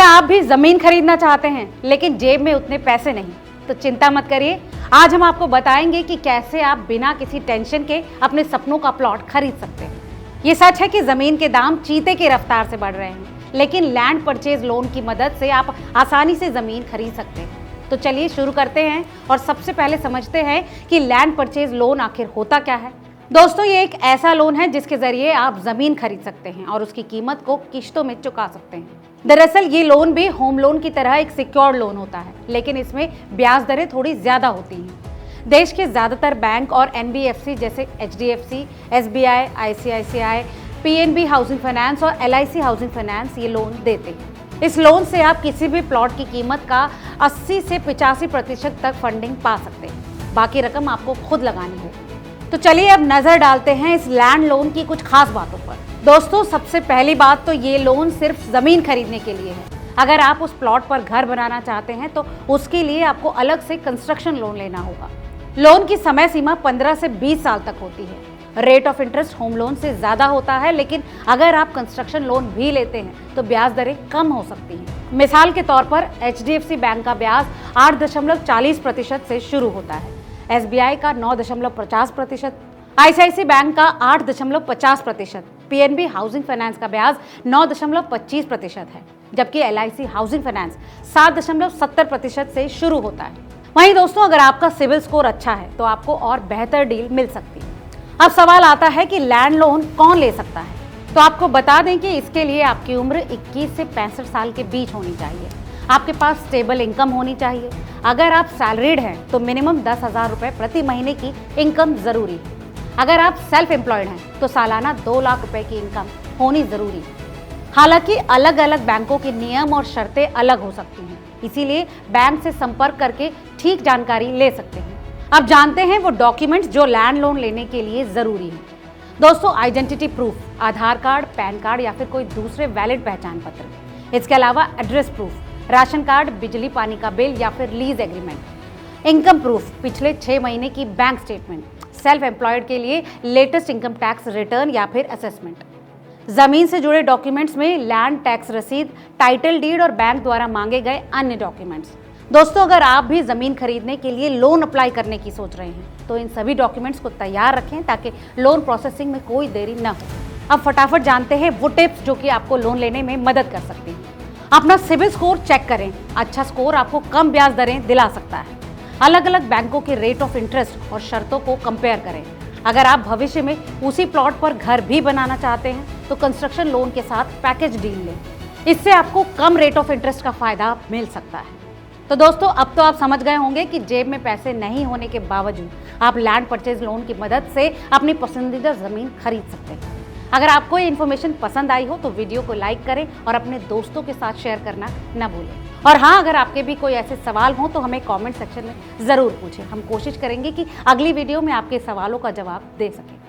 क्या आप भी जमीन खरीदना चाहते हैं लेकिन जेब में उतने पैसे नहीं? तो चिंता मत करिए, आज हम आपको बताएंगे कि कैसे आप बिना किसी टेंशन के अपने सपनों का प्लॉट खरीद सकते हैं। ये सच है कि जमीन के दाम चीते की रफ्तार से बढ़ रहे हैं, लेकिन लैंड परचेज लोन की मदद से आप आसानी से जमीन खरीद सकते हैं। तो चलिए शुरू करते हैं और सबसे पहले समझते हैं कि लैंड परचेज लोन आखिर होता क्या है। दोस्तों, ये एक ऐसा लोन है जिसके जरिए आप जमीन खरीद सकते हैं और उसकी कीमत को किश्तों में चुका सकते हैं। दरअसल ये लोन भी होम लोन की तरह एक सिक्योर्ड लोन होता है, लेकिन इसमें ब्याज दरें थोड़ी ज्यादा होती हैं। देश के ज्यादातर बैंक और एनबीएफसी जैसे HDFC, SBI, ICICI, PNB housing finance और एलआईसी हाउसिंग फाइनेंस ये लोन देते हैं। इस लोन से आप किसी भी प्लॉट की कीमत का 80 से 85% तक फंडिंग पा सकते हैं। बाकी रकम आपको खुद लगानी होगी। तो चलिए अब नजर डालते हैं इस लैंड लोन की कुछ खास बातों पर। दोस्तों, सबसे पहली बात तो ये लोन सिर्फ जमीन खरीदने के लिए है। अगर आप उस प्लॉट पर घर बनाना चाहते हैं तो उसके लिए आपको अलग से कंस्ट्रक्शन लोन लेना होगा। लोन की समय सीमा 15 से 20 साल तक होती है। Rate of interest home loan से ज्यादा होता है, लेकिन अगर आप कंस्ट्रक्शन लोन भी लेते हैं तो ब्याज दरें कम हो सकती हैं। मिसाल के तौर पर एचडीएफसी बैंक का ब्याज 8.40% से शुरू होता है, एसबीआई का 9.50%, आईसीआईसी बैंक का 8.50%, पीएनबी हाउसिंग फाइनेंस का ब्याज 9.25% है, जबकि एलआईसी हाउसिंग फाइनेंस 7.70% से शुरू होता है। वहीं दोस्तों, अगर आपका सिविल स्कोर अच्छा है तो आपको और बेहतर डील मिल सकती है। अब सवाल आता है कि लैंड लोन कौन ले सकता है? तो आपको बता दें कि इसके लिए आपकी उम्र 21 से 65 साल के बीच होनी चाहिए। आपके पास स्टेबल इनकम होनी चाहिए। अगर आप सैलरीड हैं तो मिनिमम 10,000 रुपए प्रति महीने की इनकम जरूरी है। अगर आप सेल्फ एम्प्लॉयड हैं तो सालाना 2 लाख रुपए की इनकम होनी जरूरी है। हालांकि अलग अलग बैंकों के नियम और शर्तें अलग हो सकती हैं, इसीलिए बैंक से संपर्क करके ठीक जानकारी ले सकते हैं। अब जानते हैं वो डॉक्यूमेंट्स जो लैंड लोन लेने के लिए जरूरी है। दोस्तों, आइडेंटिटी प्रूफ, आधार कार्ड, पैन कार्ड या फिर कोई दूसरे वैलिड पहचान पत्र। इसके अलावा एड्रेस प्रूफ, राशन कार्ड, बिजली पानी का बिल या फिर लीज एग्रीमेंट, इनकम प्रूफ, पिछले 6 महीने की बैंक स्टेटमेंट, सेल्फ एम्प्लॉयड के लिए लेटेस्ट इनकम टैक्स रिटर्न या फिर असेसमेंट। जमीन से जुड़े डॉक्यूमेंट्स में लैंड टैक्स रसीद, टाइटल डीड और बैंक द्वारा मांगे गए अन्य डॉक्यूमेंट्स। दोस्तों, अगर आप भी जमीन खरीदने के लिए लोन अप्लाई करने की सोच रहे हैं तो इन सभी डॉक्यूमेंट्स को तैयार रखें ताकि लोन प्रोसेसिंग में कोई देरी न हो। अब फटाफट जानते हैं वो टिप्स जो कि आपको लोन लेने में मदद कर सकती हैं। अपना सिबिल स्कोर चेक करें। अच्छा स्कोर आपको कम ब्याज दरें दिला सकता है। अलग अलग बैंकों के रेट ऑफ इंटरेस्ट और शर्तों को कंपेयर करें। अगर आप भविष्य में उसी प्लॉट पर घर भी बनाना चाहते हैं तो कंस्ट्रक्शन लोन के साथ पैकेज डील लें। इससे आपको कम रेट ऑफ इंटरेस्ट का फायदा मिल सकता है। तो दोस्तों, अब तो आप समझ गए होंगे कि जेब में पैसे नहीं होने के बावजूद आप लैंड परचेज लोन की मदद से अपनी पसंदीदा जमीन खरीद सकते हैं। अगर आपको ये इन्फॉर्मेशन पसंद आई हो तो वीडियो को लाइक करें और अपने दोस्तों के साथ शेयर करना न भूलें। और हाँ, अगर आपके भी कोई ऐसे सवाल हो तो हमें कमेंट सेक्शन में ज़रूर पूछें। हम कोशिश करेंगे कि अगली वीडियो में आपके सवालों का जवाब दे सकें।